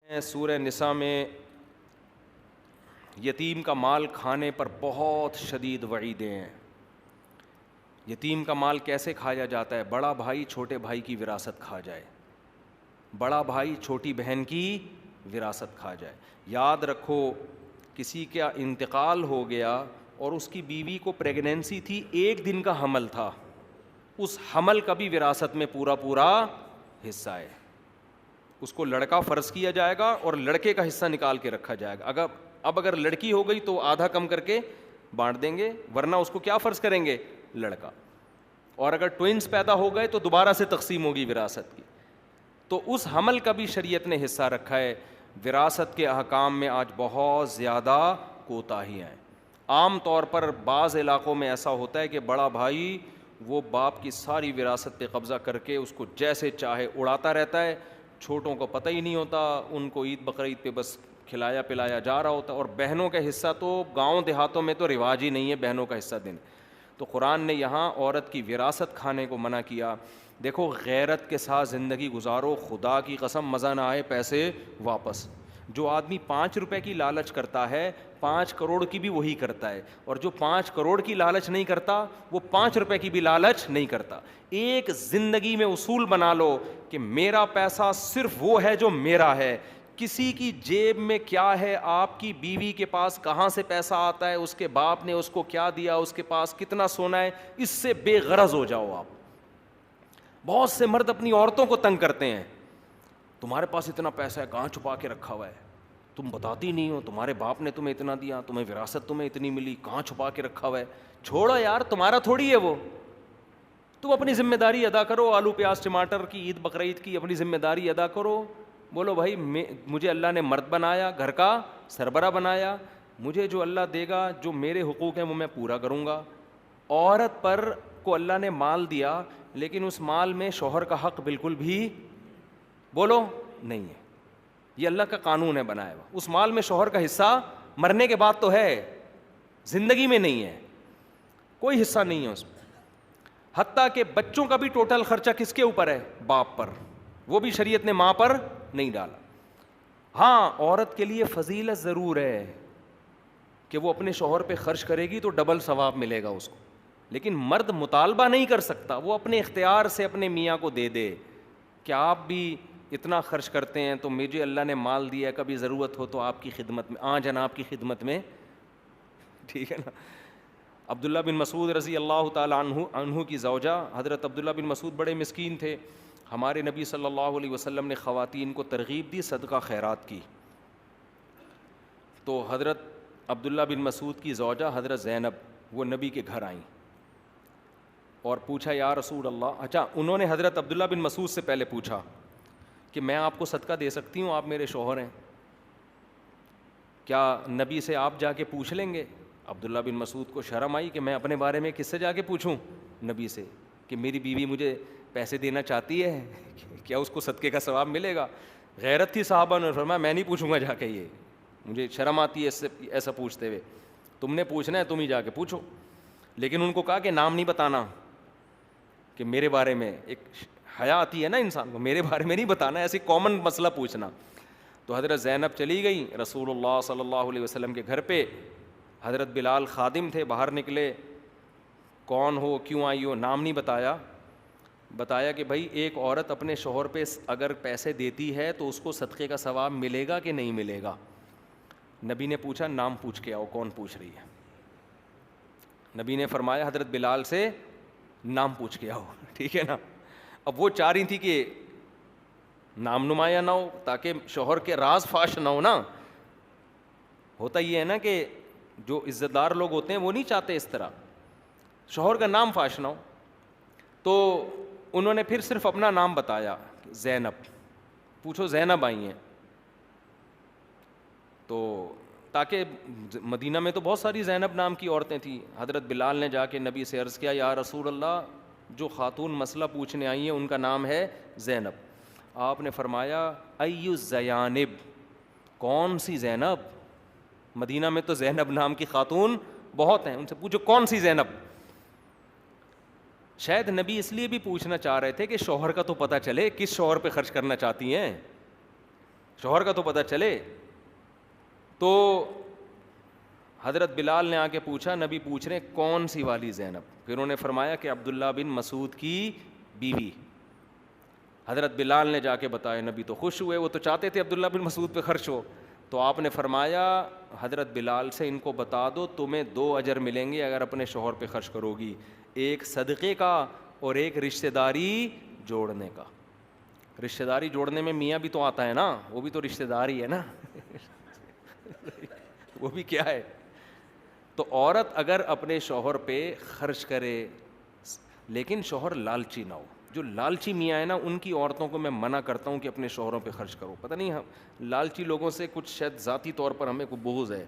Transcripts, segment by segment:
سورہ نساء میں یتیم کا مال کھانے پر بہت شدید وعیدیں ہیں۔ یتیم کا مال کیسے کھایا جاتا ہے؟ بڑا بھائی چھوٹے بھائی کی وراثت کھا جائے، بڑا بھائی چھوٹی بہن کی وراثت کھا جائے۔ یاد رکھو، کسی کا انتقال ہو گیا اور اس کی بیوی کو پریگنینسی تھی، 1 دن کا حمل تھا، اس حمل کا بھی وراثت میں پورا حصہ ہے۔ اس کو لڑکا فرض کیا جائے گا اور لڑکے کا حصہ نکال کے رکھا جائے گا۔ اگر لڑکی ہو گئی تو آدھا کم کر کے بانٹ دیں گے، ورنہ اس کو کیا فرض کریں گے؟ لڑکا۔ اور اگر ٹوئنز پیدا ہو گئے تو دوبارہ سے تقسیم ہوگی وراثت کی۔ تو اس حمل کا بھی شریعت نے حصہ رکھا ہے۔ وراثت کے احکام میں آج بہت زیادہ کوتاہیاں ہیں۔ عام طور پر بعض علاقوں میں ایسا ہوتا ہے کہ بڑا بھائی وہ باپ کی ساری وراثت پہ قبضہ کر کے اس کو جیسے چاہے اڑاتا رہتا ہے، چھوٹوں کو پتہ ہی نہیں ہوتا، ان کو عید بقرعید پہ بس کھلایا پلایا جا رہا ہوتا ہے۔ اور بہنوں کا حصہ تو گاؤں دیہاتوں میں تو رواج ہی نہیں ہے بہنوں کا حصہ دینے۔ تو قرآن نے یہاں عورت کی وراثت کھانے کو منع کیا۔ دیکھو، غیرت کے ساتھ زندگی گزارو، خدا کی قسم مزہ نہ آئے پیسے واپس۔ جو آدمی 5 روپے کی لالچ کرتا ہے، 5 کروڑ کی بھی وہی کرتا ہے، اور جو 5 کروڑ کی لالچ نہیں کرتا وہ 5 روپے کی بھی لالچ نہیں کرتا۔ ایک زندگی میں اصول بنا لو کہ میرا پیسہ صرف وہ ہے جو میرا ہے۔ کسی کی جیب میں کیا ہے، آپ کی بیوی کے پاس کہاں سے پیسہ آتا ہے، اس کے باپ نے اس کو کیا دیا، اس کے پاس کتنا سونا ہے، اس سے بے غرض ہو جاؤ آپ۔ بہت سے مرد اپنی عورتوں کو تنگ کرتے ہیں، تمہارے پاس اتنا پیسہ ہے کہاں چھپا کے رکھا ہوا ہے، تم بتاتی نہیں ہو، تمہارے باپ نے تمہیں اتنا دیا، تمہیں وراثت تمہیں اتنی ملی، کہاں چھپا کے رکھا ہوا ہے۔ چھوڑو یار، تمہارا تھوڑی ہے وہ، تم اپنی ذمہ داری ادا کرو، آلو پیاز ٹماٹر کی عید بقرعید کی اپنی ذمہ داری ادا کرو۔ بولو بھائی مجھے اللہ نے مرد بنایا، گھر کا سربراہ بنایا، مجھے جو اللہ دے گا، جو میرے حقوق ہیں وہ میں پورا کروں گا۔ عورت پر کو اللہ نے مال دیا، لیکن اس مال میں شوہر کا حق بالکل بھی بولو نہیں ہے۔ یہ اللہ کا قانون ہے بنایا ہوا۔ اس مال میں شوہر کا حصہ مرنے کے بعد تو ہے، زندگی میں نہیں ہے، کوئی حصہ نہیں ہے اس میں۔ حتیٰ کہ بچوں کا بھی ٹوٹل خرچہ کس کے اوپر ہے؟ باپ پر، وہ بھی شریعت نے ماں پر نہیں ڈالا۔ ہاں، عورت کے لیے فضیلت ضرور ہے کہ وہ اپنے شوہر پہ خرچ کرے گی تو ڈبل ثواب ملے گا اس کو، لیکن مرد مطالبہ نہیں کر سکتا، وہ اپنے اختیار سے اپنے میاں کو دے دے کہ آپ بھی اتنا خرچ کرتے ہیں تو مجھے اللہ نے مال دیا ہے، کبھی ضرورت ہو تو آپ کی خدمت میں جناب کی خدمت میں، ٹھیک ہے نا۔ عبداللہ بن مسعود رضی اللہ تعالیٰ عنہ کی زوجہ حضرت عبداللہ بن مسعود بڑے مسکین تھے۔ ہمارے نبی صلی اللہ علیہ وسلم نے خواتین کو ترغیب دی، صدقہ خیرات کی۔ تو حضرت عبداللہ بن مسعود کی زوجہ حضرت زینب وہ نبی کے گھر آئیں اور پوچھا یا رسول اللہ، اچھا انہوں نے حضرت عبداللہ بن مسعود سے پہلے پوچھا کہ میں آپ کو صدقہ دے سکتی ہوں، آپ میرے شوہر ہیں، کیا نبی سے آپ جا کے پوچھ لیں گے؟ عبداللہ بن مسعود کو شرم آئی کہ میں اپنے بارے میں کس سے جا کے پوچھوں؟ نبی سے، کہ میری بیوی مجھے پیسے دینا چاہتی ہے، کیا اس کو صدقے کا ثواب ملے گا؟ غیرت تھی صحابہ نے، فرمایا میں نہیں پوچھوں گا جا کے، یہ مجھے شرم آتی ہے ایسا پوچھتے ہوئے، تم نے پوچھنا ہے تم ہی جا کے پوچھو۔ لیکن ان کو کہا کہ نام نہیں بتانا، کہ میرے بارے میں، ایک حیا آتی ہے نا انسان کو، میرے بارے میں نہیں بتانا، ایسی کامن مسئلہ پوچھنا۔ تو حضرت زینب چلی گئیں رسول اللہ صلی اللہ علیہ وسلم کے گھر پہ، حضرت بلال خادم تھے، باہر نکلے، کون ہو، کیوں آئی ہو، نام نہیں بتایا کہ بھائی ایک عورت اپنے شوہر پہ اگر پیسے دیتی ہے تو اس کو صدقے کا ثواب ملے گا کہ نہیں ملے گا؟ نبی نے پوچھا نام پوچھ کے آؤ، کون پوچھ رہی ہے؟ نبی نے فرمایا حضرت بلال سے نام پوچھ کے آؤ، ٹھیک ہے نا۔ اب وہ چاہ رہی تھی کہ نام نمایاں نہ ہو تاکہ شوہر کے راز فاش نہ ہو نا۔ ہوتا یہ ہے نا کہ جو عزت دار لوگ ہوتے ہیں وہ نہیں چاہتے اس طرح شوہر کا نام فاش نہ ہو، تو انہوں نے پھر صرف اپنا نام بتایا، زینب، پوچھو زینب آئی ہیں، تو تاکہ مدینہ میں تو بہت ساری زینب نام کی عورتیں تھیں۔ حضرت بلال نے جا کے نبی سے عرض کیا یا رسول اللہ، جو خاتون مسئلہ پوچھنے آئی ہیں ان کا نام ہے زینب۔ آپ نے فرمایا ایو الزیانب، کون سی زینب؟ مدینہ میں تو زینب نام کی خاتون بہت ہیں، ان سے پوچھو کون سی زینب۔ شاید نبی اس لیے بھی پوچھنا چاہ رہے تھے کہ شوہر کا تو پتہ چلے کس شوہر پہ خرچ کرنا چاہتی ہیں۔ شوہر کا تو پتہ چلے. تو حضرت بلال نے آ کے پوچھا, نبی پوچھ رہے کون سی والی زینب؟ پھر انہوں نے فرمایا کہ عبداللہ بن مسعود کی بیوی. حضرت بلال نے جا کے بتایا, نبی تو خوش ہوئے, وہ تو چاہتے تھے عبداللہ بن مسعود پہ خرچ ہو. تو آپ نے فرمایا حضرت بلال سے ان کو بتا دو تمہیں 2 اجر ملیں گے اگر اپنے شوہر پہ خرچ کرو گی, ایک صدقے کا اور ایک رشتہ داری جوڑنے کا. رشتہ داری جوڑنے میں میاں بھی تو آتا ہے نا, وہ بھی تو رشتہ داری ہے نا وہ بھی کیا ہے. تو عورت اگر اپنے شوہر پہ خرچ کرے, لیکن شوہر لالچی نہ ہو. جو لالچی میاں ہے نا, ان کی عورتوں کو میں منع کرتا ہوں کہ اپنے شوہروں پہ خرچ کرو. پتہ نہیں لالچی لوگوں سے کچھ شاید ذاتی طور پر ہمیں کوئی بغض ہے.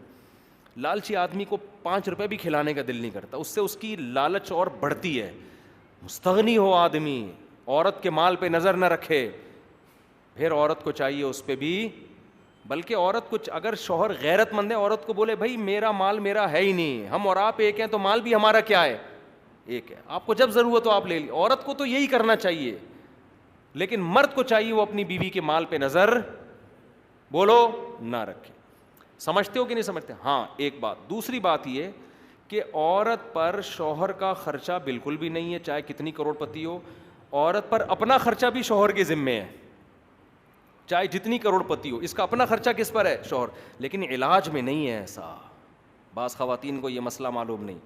لالچی آدمی کو 5 روپے بھی کھلانے کا دل نہیں کرتا, اس سے اس کی لالچ اور بڑھتی ہے. مستغنی ہو آدمی, عورت کے مال پہ نظر نہ رکھے, پھر عورت کو چاہیے اس پہ بھی. بلکہ عورت کچھ اگر شوہر غیرت مند ہے, عورت کو بولے بھائی میرا مال میرا ہے ہی نہیں, ہم اور آپ ایک ہیں, تو مال بھی ہمارا کیا ہے, ایک ہے. آپ کو جب ضرورت ہو آپ لے لیجیے. عورت کو تو یہی کرنا چاہیے, لیکن مرد کو چاہیے وہ اپنی بیوی کے مال پہ نظر بولو نہ رکھے. سمجھتے ہو کہ نہیں سمجھتے؟ ہاں ایک بات. دوسری بات یہ کہ عورت پر شوہر کا خرچہ بالکل بھی نہیں ہے, چاہے کتنی کروڑ پتی ہو. عورت پر اپنا خرچہ بھی شوہر کے ذمے ہے, چاہے جتنی کروڑ پتی ہو, اس کا اپنا خرچہ کس پر ہے؟ شوہر. لیکن علاج میں نہیں ہے ایسا. بعض خواتین کو یہ مسئلہ معلوم نہیں.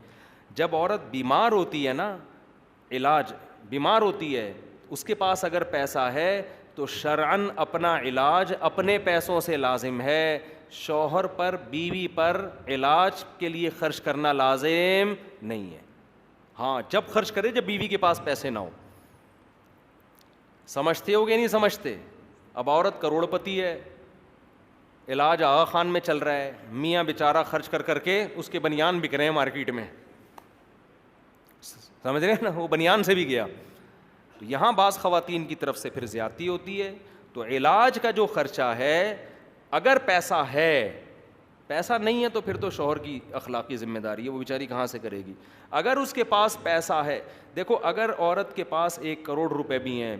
جب عورت بیمار ہوتی ہے نا, علاج بیمار ہوتی ہے, اس کے پاس اگر پیسہ ہے تو شرعاً اپنا علاج اپنے پیسوں سے لازم ہے. شوہر پر بیوی پر علاج کے لیے خرچ کرنا لازم نہیں ہے. ہاں جب خرچ کرے جب بیوی کے پاس پیسے نہ ہو. سمجھتے ہو کہ نہیں سمجھتے؟ اب عورت کروڑ پتی ہے, علاج آغا خان میں چل رہا ہے, میاں بیچارہ خرچ کر کر کے اس کے بنیان بک رہے ہیں مارکیٹ میں, سمجھ رہے ہیں نا, وہ بنیان سے بھی گیا. تو یہاں بعض خواتین کی طرف سے پھر زیادتی ہوتی ہے. تو علاج کا جو خرچہ ہے, اگر پیسہ ہے, پیسہ نہیں ہے تو پھر تو شوہر کی اخلاقی ذمہ داری ہے, وہ بیچاری کہاں سے کرے گی. اگر اس کے پاس پیسہ ہے, دیکھو اگر عورت کے پاس 1 کروڑ روپے بھی ہیں,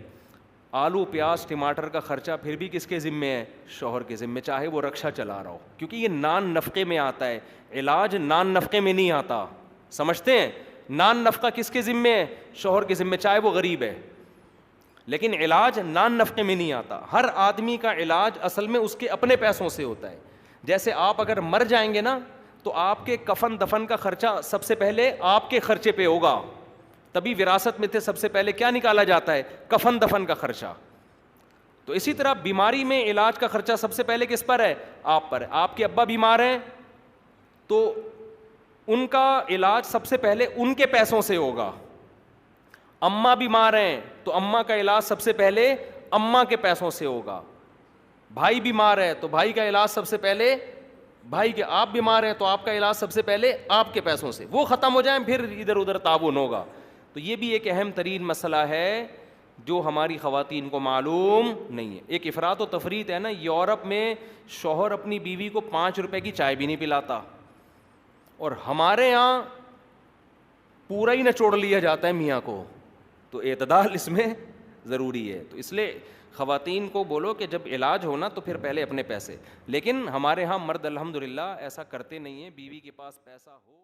آلو پیاز ٹماٹر کا خرچہ پھر بھی کس کے ذمے ہے؟ شوہر کے ذمے, چاہے وہ رکشہ چلا رہا ہو, کیونکہ یہ نان نفقے میں آتا ہے. علاج نان نفقے میں نہیں آتا, سمجھتے ہیں؟ نان نفقہ کس کے ذمے ہے؟ شوہر کے ذمے, چاہے وہ غریب ہے. لیکن علاج نان نفقے میں نہیں آتا. ہر آدمی کا علاج اصل میں اس کے اپنے پیسوں سے ہوتا ہے. جیسے آپ اگر مر جائیں گے نا, تو آپ کے کفن دفن کا خرچہ سب سے پہلے آپ کے خرچے پہ ہوگا. تبھی وراثت میں تھے سب سے پہلے کیا نکالا جاتا ہے؟ کفن دفن کا خرچہ. تو اسی طرح بیماری میں علاج کا خرچہ سب سے پہلے کس پر ہے؟ آپ پر. آپ کے ابا بیمار ہیں تو ان کا علاج سب سے پہلے ان کے پیسوں سے ہوگا. اماں بیمار ہیں تو اماں کا علاج سب سے پہلے اماں کے پیسوں سے ہوگا. بھائی بیمار ہے تو بھائی کا علاج سب سے پہلے بھائی کے, آپ بیمار ہیں تو آپ کا علاج سب سے پہلے آپ کے پیسوں سے. وہ ختم ہو جائیں پھر ادھر ادھر تعاون ہوگا. تو یہ بھی ایک اہم ترین مسئلہ ہے جو ہماری خواتین کو معلوم نہیں ہے. ایک افراط و تفریط ہے نا. یورپ میں شوہر اپنی بیوی کو 5 روپے کی چائے بھی نہیں پلاتا, اور ہمارے یہاں پورا ہی نچوڑ لیا جاتا ہے میاں کو. تو اعتدال اس میں ضروری ہے. تو اس لیے خواتین کو بولو کہ جب علاج ہونا تو پھر پہلے اپنے پیسے. لیکن ہمارے ہاں مرد الحمدللہ ایسا کرتے نہیں ہیں, بیوی کے پاس پیسہ ہو